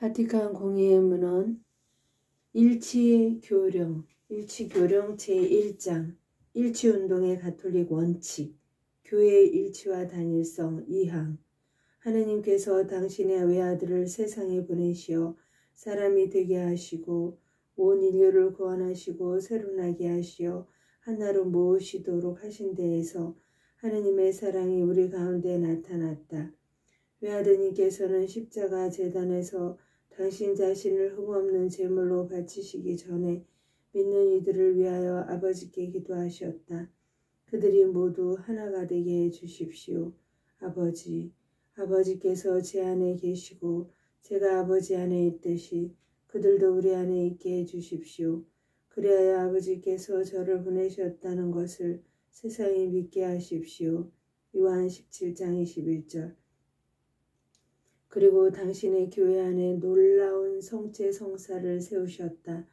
바티칸 공의회 문헌 일치교령 제1장 일치운동의 가톨릭 원칙 교회의 일치와 단일성 2항 하느님께서 당신의 외아들을 세상에 보내시어 사람이 되게 하시고 온 인류를 구원하시고 새로나게 하시어 하나로 모으시도록 하신 데에서 하느님의 사랑이 우리 가운데 나타났다. 외아드님께서는 십자가 제단에서 당신 자신을 흠없는 제물로 바치시기 전에 믿는 이들을 위하여 아버지께 기도하셨다. 그들이 모두 하나가 되게 해주십시오. 아버지께서 제 안에 계시고 제가 아버지 안에 있듯이 그들도 우리 안에 있게 해주십시오. 그리하여 아버지께서 저를 보내셨다는 것을 세상이 믿게 하십시오. 요한 17장 21절. 그리고 당신의 교회 안에 놀라운 성체성사를 세우셨다.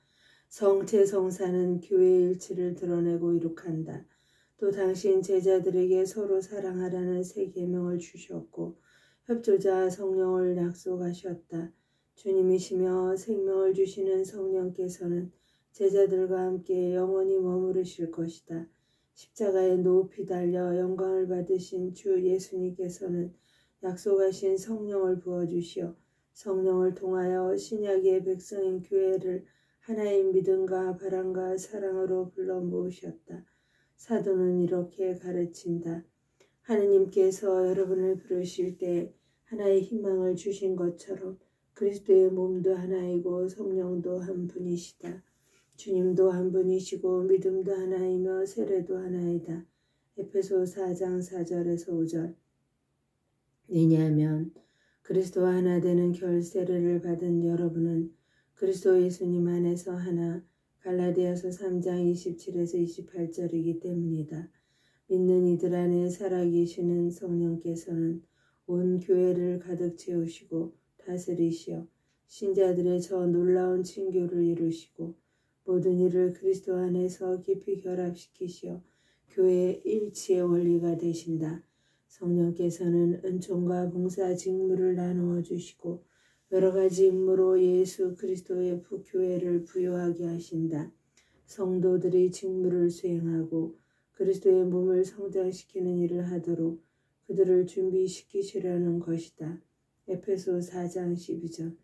성체성사는 교회의 일치를 드러내고 이룩한다. 또 당신 제자들에게 서로 사랑하라는 새 계명을 주셨고 협조자 성령을 약속하셨다. 주님이시며 생명을 주시는 성령께서는 제자들과 함께 영원히 머무르실 것이다. 십자가에 높이 달려 영광을 받으신 주 예수님께서는 약속하신 성령을 부어주시어 성령을 통하여 신약의 백성인 교회를 하나의 믿음과 바람과 사랑으로 불러 모으셨다. 사도는 이렇게 가르친다. 하느님께서 여러분을 부르실 때 하나의 희망을 주신 것처럼 그리스도의 몸도 하나이고 성령도 한 분이시다. 주님도 한 분이시고 믿음도 하나이며 세례도 하나이다. 에베소 4장 4절에서 5절. 왜냐하면 그리스도와 하나 되는 결세례를 받은 여러분은 그리스도 예수님 안에서 하나, 갈라디아서 3장 27에서 28절이기 때문이다. 믿는 이들 안에 살아계시는 성령께서는 온 교회를 가득 채우시고 다스리시어 신자들의 저 놀라운 친교를 이루시고 모든 일을 그리스도 안에서 깊이 결합시키시어 교회의 일치의 원리가 되신다. 성령께서는 은총과 봉사 직무를 나누어 주시고 여러 가지 임무로 예수 그리스도의 교회를 부요하게 하신다. 성도들이 직무를 수행하고 그리스도의 몸을 성장시키는 일을 하도록 그들을 준비시키시려는 것이다. 에베소 4장 12절.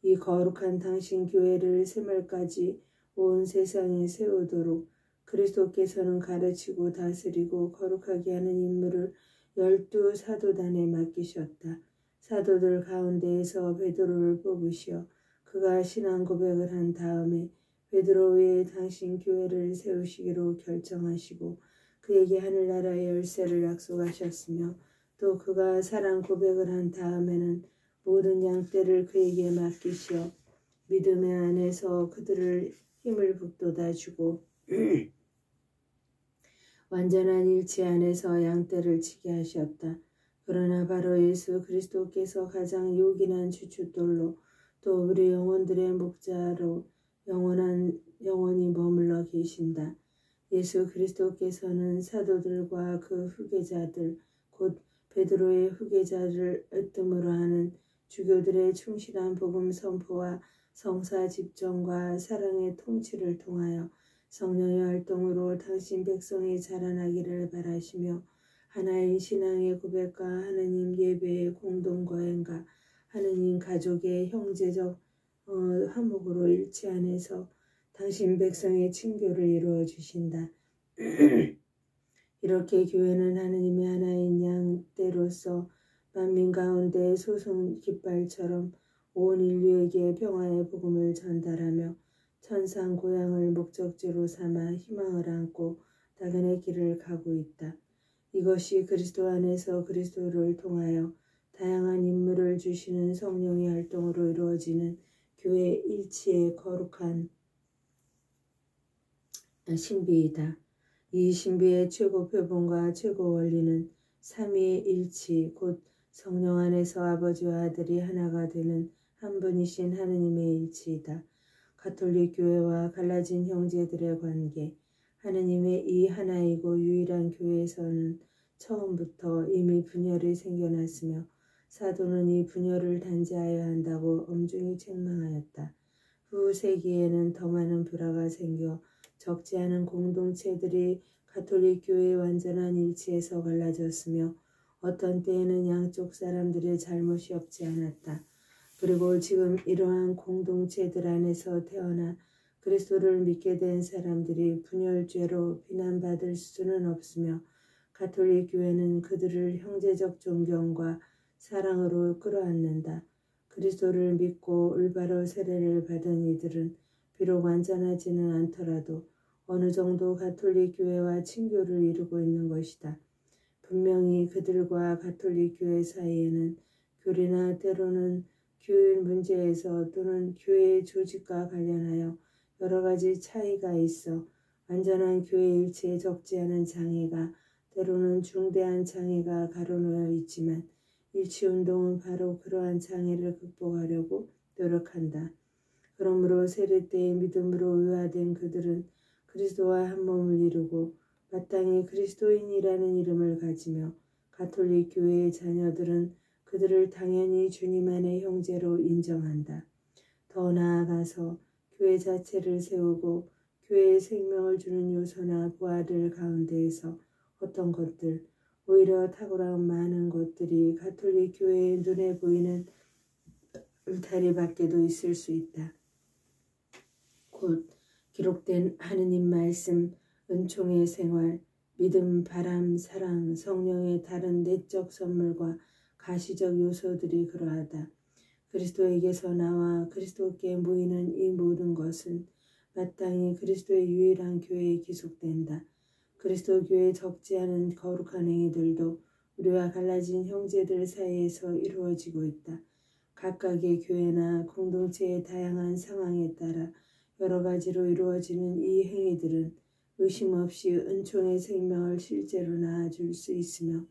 이 거룩한 당신 교회를 세말까지 온 세상에 세우도록 그리스도께서는 가르치고 다스리고 거룩하게 하는 임무를 12 사도단에 맡기셨다. 사도들 가운데에서 베드로를 뽑으시어 그가 신앙 고백을 한 다음에 베드로 외에 당신 교회를 세우시기로 결정하시고 그에게 하늘나라의 열쇠를 약속하셨으며 또 그가 사랑 고백을 한 다음에는 모든 양떼를 그에게 맡기시어 믿음의 안에서 그들을 힘을 북돋아 주고 완전한 일치 안에서 양떼를 치게 하셨다. 그러나 바로 예수 그리스도께서 가장 요긴한 주춧돌로 또 우리 영혼들의 목자로 영원히 머물러 계신다. 예수 그리스도께서는 사도들과 그 후계자들 곧 베드로의 후계자를 으뜸으로 하는 주교들의 충실한 복음 선포와 성사 집정과 사랑의 통치를 통하여 성령의 활동으로 당신 백성이 자라나기를 바라시며 하나인 신앙의 고백과 하느님 예배의 공동 거행과 하느님 가족의 형제적 화목으로 일치 안에서 당신 백성의 친교를 이루어 주신다. 이렇게 교회는 하느님의 하나인 양떼로서 만민 가운데 소송 깃발처럼 온 인류에게 평화의 복음을 전달하며 천상 고향을 목적지로 삼아 희망을 안고 나그네 길을 가고 있다. 이것이 그리스도 안에서 그리스도를 통하여 다양한 임무를 주시는 성령의 활동으로 이루어지는 교회 일치의 거룩한 신비이다. 이 신비의 최고 표본과 최고 원리는 삼위의 일치 곧 성령 안에서 아버지와 아들이 하나가 되는 한 분이신 하느님의 일치이다. 가톨릭 교회와 갈라진 형제들의 관계, 하느님의 이 하나이고 유일한 교회에서는 처음부터 이미 분열이 생겨났으며 사도는 이 분열을 단죄하여야 한다고 엄중히 책망하였다. 후 세기에는 더 많은 불화가 생겨 적지 않은 공동체들이 가톨릭 교회의 완전한 일치에서 갈라졌으며 어떤 때에는 양쪽 사람들의 잘못이 없지 않았다. 그리고 지금 이러한 공동체들 안에서 태어나 그리스도를 믿게 된 사람들이 분열죄로 비난받을 수는 없으며 가톨릭 교회는 그들을 형제적 존경과 사랑으로 끌어안는다. 그리스도를 믿고 올바로 세례를 받은 이들은 비록 완전하지는 않더라도 어느 정도 가톨릭 교회와 친교를 이루고 있는 것이다. 분명히 그들과 가톨릭 교회 사이에는 교리나 때로는 교율 문제에서 또는 교회의 조직과 관련하여 여러 가지 차이가 있어 완전한 교회 일체에 적지 않은 장애가 때로는 중대한 장애가 가로놓여 있지만 일치운동은 바로 그러한 장애를 극복하려고 노력한다. 그러므로 세례 때의 믿음으로 의화된 그들은 그리스도와 한 몸을 이루고 마땅히 그리스도인이라는 이름을 가지며 가톨릭 교회의 자녀들은 그들을 당연히 주님 안의 형제로 인정한다. 더 나아가서 교회 자체를 세우고 교회에 생명을 주는 요소나 부하들 가운데에서 어떤 것들, 오히려 탁월한 많은 것들이 가톨릭 교회의 눈에 보이는 울타리 밖에도 있을 수 있다. 곧 기록된 하느님 말씀, 은총의 생활, 믿음, 바람, 사랑, 성령의 다른 내적 선물과 가시적 요소들이 그러하다. 그리스도에게서 나와 그리스도께 모이는 이 모든 것은 마땅히 그리스도의 유일한 교회에 기속된다. 그리스도 교회에 적지 않은 거룩한 행위들도 우리와 갈라진 형제들 사이에서 이루어지고 있다. 각각의 교회나 공동체의 다양한 상황에 따라 여러 가지로 이루어지는 이 행위들은 의심 없이 은총의 생명을 실제로 낳아줄 수 있으며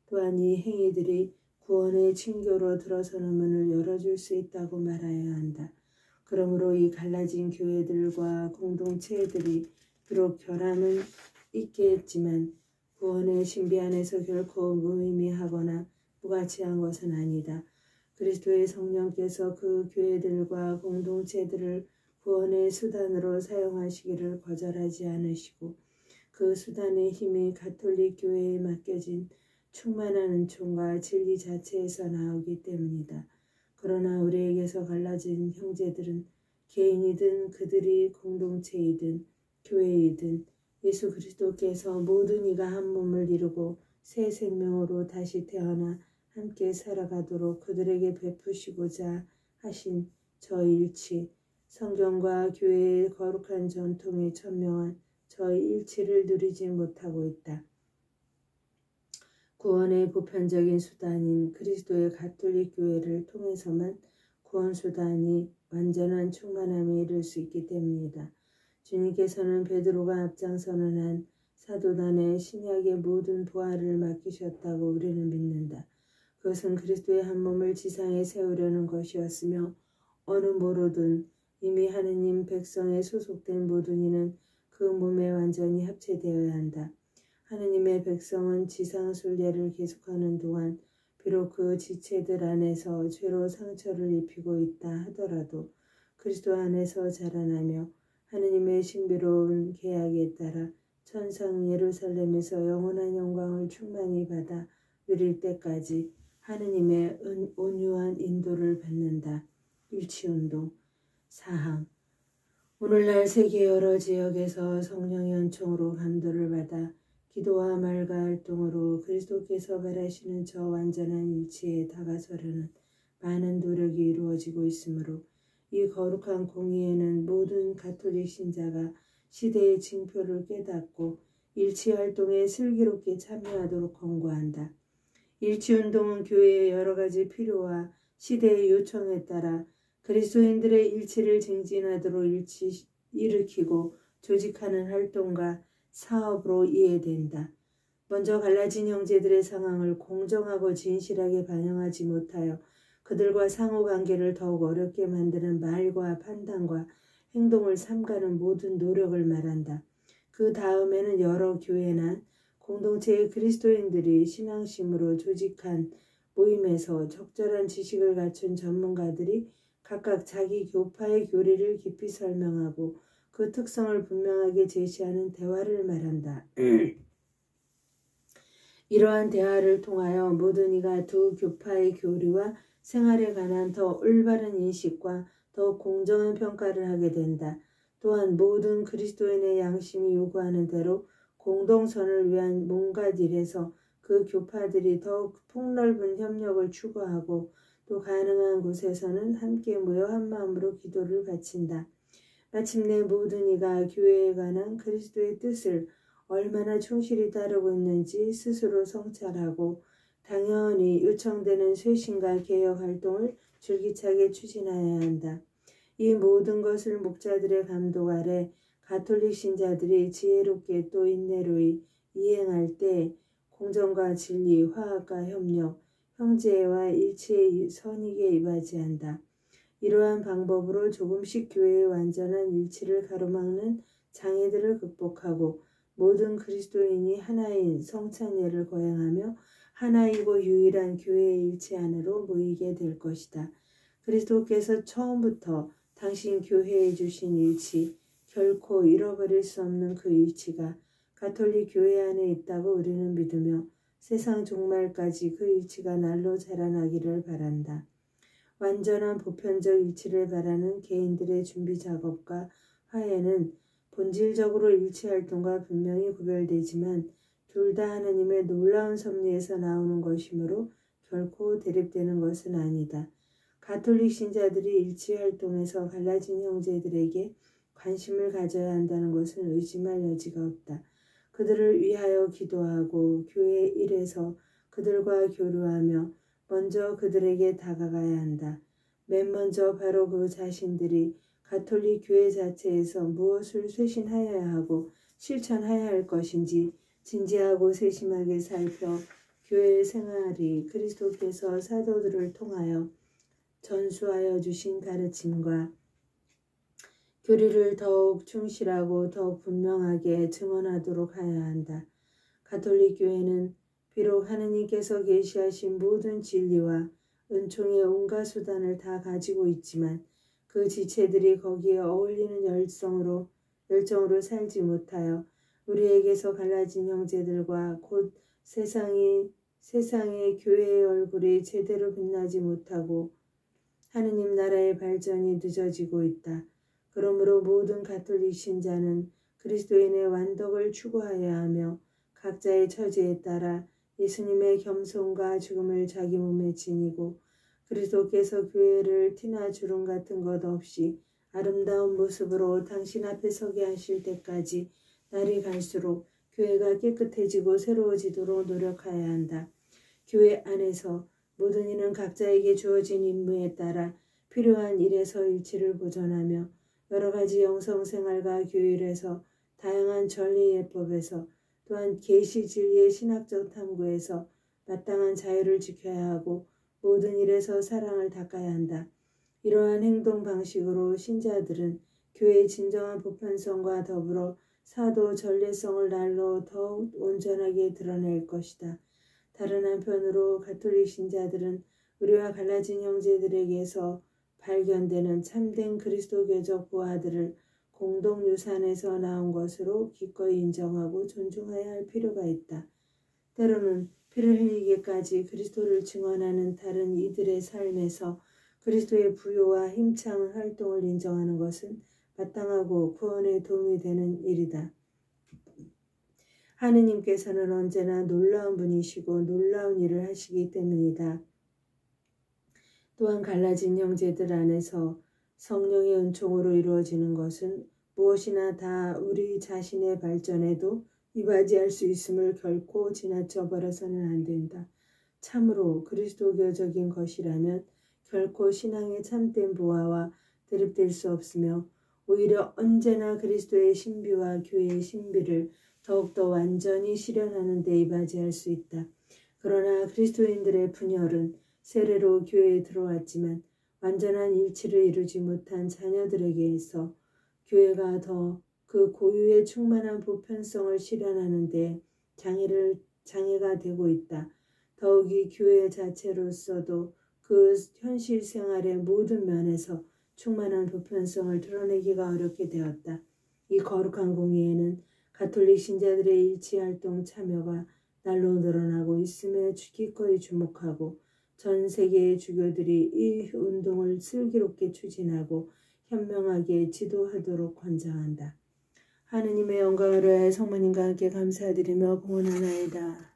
또한 이 행위들이 구원의 친교로 들어서는 문을 열어줄 수 있다고 말하여야 한다. 그러므로 이 갈라진 교회들과 공동체들이 비록 결함은 있겠지만 구원의 신비 안에서 결코 무의미하거나 무가치한 것은 아니다. 그리스도의 성령께서 그 교회들과 공동체들을 구원의 수단으로 사용하시기를 거절하지 않으시고 그 수단의 힘이 가톨릭 교회에 맡겨진 충만한 은총과 진리 자체에서 나오기 때문이다. 그러나 우리에게서 갈라진 형제들은 개인이든 그들이 공동체이든 교회이든 예수 그리스도께서 모든 이가 한 몸을 이루고 새 생명으로 다시 태어나 함께 살아가도록 그들에게 베푸시고자 하신 저 일치, 성경과 교회의 거룩한 전통에 천명한 저희 일치를 누리지 못하고 있다. 구원의 보편적인 수단인 그리스도의 가톨릭 교회를 통해서만 구원 수단이 완전한 충만함에 이를 수 있기 때문이다. 주님께서는 베드로가 앞장서는 한 사도단의 신약의 모든 부하를 맡기셨다고 우리는 믿는다. 그것은 그리스도의 한 몸을 지상에 세우려는 것이었으며 어느 모로든 이미 하느님 백성에 소속된 모든 이는 그 몸에 완전히 합체되어야 한다. 하느님의 백성은 지상 순례를 계속하는 동안 비록 그 지체들 안에서 죄로 상처를 입히고 있다 하더라도 그리스도 안에서 자라나며 하느님의 신비로운 계약에 따라 천상 예루살렘에서 영원한 영광을 충만히 받아 누릴 때까지 하느님의 온유한 인도를 받는다. 일치운동 사항 오늘날 세계 여러 지역에서 성령의 은총으로 감도를 받아 기도와 말과 활동으로 그리스도께서 바라시는 저 완전한 일치에 다가서려는 많은 노력이 이루어지고 있으므로 이 거룩한 공의에는 모든 가톨릭 신자가 시대의 징표를 깨닫고 일치활동에 슬기롭게 참여하도록 권고한다. 일치운동은 교회의 여러 가지 필요와 시대의 요청에 따라 그리스도인들의 일치를 증진하도록 일으키고 조직하는 활동과 사업으로 이해된다. 먼저 갈라진 형제들의 상황을 공정하고 진실하게 반영하지 못하여 그들과 상호관계를 더욱 어렵게 만드는 말과 판단과 행동을 삼가는 모든 노력을 말한다. 그 다음에는 여러 교회나 공동체의 그리스도인들이 신앙심으로 조직한 모임에서 적절한 지식을 갖춘 전문가들이 각각 자기 교파의 교리를 깊이 설명하고 그 특성을 분명하게 제시하는 대화를 말한다. 이러한 대화를 통하여 모든 이가 두 교파의 교리와 생활에 관한 더 올바른 인식과 더 공정한 평가를 하게 된다. 또한 모든 그리스도인의 양심이 요구하는 대로 공동선을 위한 온갖 일에서 그 교파들이 더욱 폭넓은 협력을 추구하고 또 가능한 곳에서는 함께 모여 한마음으로 기도를 바친다. 마침내 모든 이가 교회에 관한 그리스도의 뜻을 얼마나 충실히 따르고 있는지 스스로 성찰하고 당연히 요청되는 쇄신과 개혁 활동을 줄기차게 추진해야 한다. 이 모든 것을 목자들의 감독 아래 가톨릭 신자들이 지혜롭게 또 인내로이 이행할 때 공정과 진리, 화합과 협력, 형제와 일체의 선익에 이바지한다. 이러한 방법으로 조금씩 교회의 완전한 일치를 가로막는 장애들을 극복하고 모든 그리스도인이 하나인 성찬예를 거행하며 하나이고 유일한 교회의 일체 안으로 모이게 될 것이다. 그리스도께서 처음부터 당신 교회에 주신 일치, 결코 잃어버릴 수 없는 그 일치가 가톨릭 교회 안에 있다고 우리는 믿으며 세상 종말까지 그 일치가 날로 자라나기를 바란다. 완전한 보편적 일치를 바라는 개인들의 준비 작업과 화해는 본질적으로 일치활동과 분명히 구별되지만 둘 다 하느님의 놀라운 섭리에서 나오는 것이므로 결코 대립되는 것은 아니다. 가톨릭 신자들이 일치활동에서 갈라진 형제들에게 관심을 가져야 한다는 것은 의심할 여지가 없다. 그들을 위하여 기도하고 교회 일에서 그들과 교류하며 먼저 그들에게 다가가야 한다. 맨 먼저 바로 그 자신들이 가톨릭 교회 자체에서 무엇을 쇄신하여야 하고 실천해야 할 것인지 진지하고 세심하게 살펴 교회의 생활이 그리스도께서 사도들을 통하여 전수하여 주신 가르침과 교리를 더욱 충실하고 더욱 분명하게 증언하도록 하여야 한다. 가톨릭 교회는 비록 하느님께서 계시하신 모든 진리와 은총의 온갖 수단을 다 가지고 있지만 그 지체들이 거기에 어울리는 열정으로 살지 못하여 우리에게서 갈라진 형제들과 곧 세상의 교회의 얼굴이 제대로 빛나지 못하고 하느님 나라의 발전이 늦어지고 있다. 그러므로 모든 가톨릭 신자는 그리스도인의 완덕을 추구하여야 하며 각자의 처지에 따라 예수님의 겸손과 죽음을 자기 몸에 지니고 그리스도께서 교회를 티나 주름 같은 것 없이 아름다운 모습으로 당신 앞에 서게 하실 때까지 날이 갈수록 교회가 깨끗해지고 새로워지도록 노력해야 한다. 교회 안에서 모든 이는 각자에게 주어진 임무에 따라 필요한 일에서 일치를 보존하며 여러 가지 영성생활과 교율에서 다양한 전리예법에서 또한 계시 진리의 신학적 탐구에서 마땅한 자유를 지켜야 하고 모든 일에서 사랑을 닦아야 한다. 이러한 행동 방식으로 신자들은 교회의 진정한 보편성과 더불어 사도 전례성을 날로 더욱 온전하게 드러낼 것이다. 다른 한편으로 가톨릭 신자들은 우리와 갈라진 형제들에게서 발견되는 참된 그리스도교적 부하들을 공동유산에서 나온 것으로 기꺼이 인정하고 존중해야 할 필요가 있다. 때로는 피를 흘리기까지 그리스도를 증언하는 다른 이들의 삶에서 그리스도의 부요와 힘찬 활동을 인정하는 것은 마땅하고 구원에 도움이 되는 일이다. 하느님께서는 언제나 놀라운 분이시고 놀라운 일을 하시기 때문이다. 또한 갈라진 형제들 안에서 성령의 은총으로 이루어지는 것은 무엇이나 다 우리 자신의 발전에도 이바지할 수 있음을 결코 지나쳐 버려서는 안 된다. 참으로 그리스도교적인 것이라면 결코 신앙의 참된 보화와 대립될 수 없으며 오히려 언제나 그리스도의 신비와 교회의 신비를 더욱더 완전히 실현하는 데 이바지할 수 있다. 그러나 그리스도인들의 분열은 세례로 교회에 들어왔지만 완전한 일치를 이루지 못한 자녀들에게서 교회가 더 그 고유의 충만한 보편성을 실현하는 데 장애가 되고 있다. 더욱이 교회 자체로서도 그 현실 생활의 모든 면에서 충만한 보편성을 드러내기가 어렵게 되었다. 이 거룩한 공의에는 가톨릭 신자들의 일치활동 참여가 날로 늘어나고 있음에 기꺼이 주목하고 전 세계의 주교들이 이 운동을 슬기롭게 추진하고 현명하게 지도하도록 권장한다. 하느님의 영광을 위하여 성모님과 함께 감사드리며 봉헌하나이다.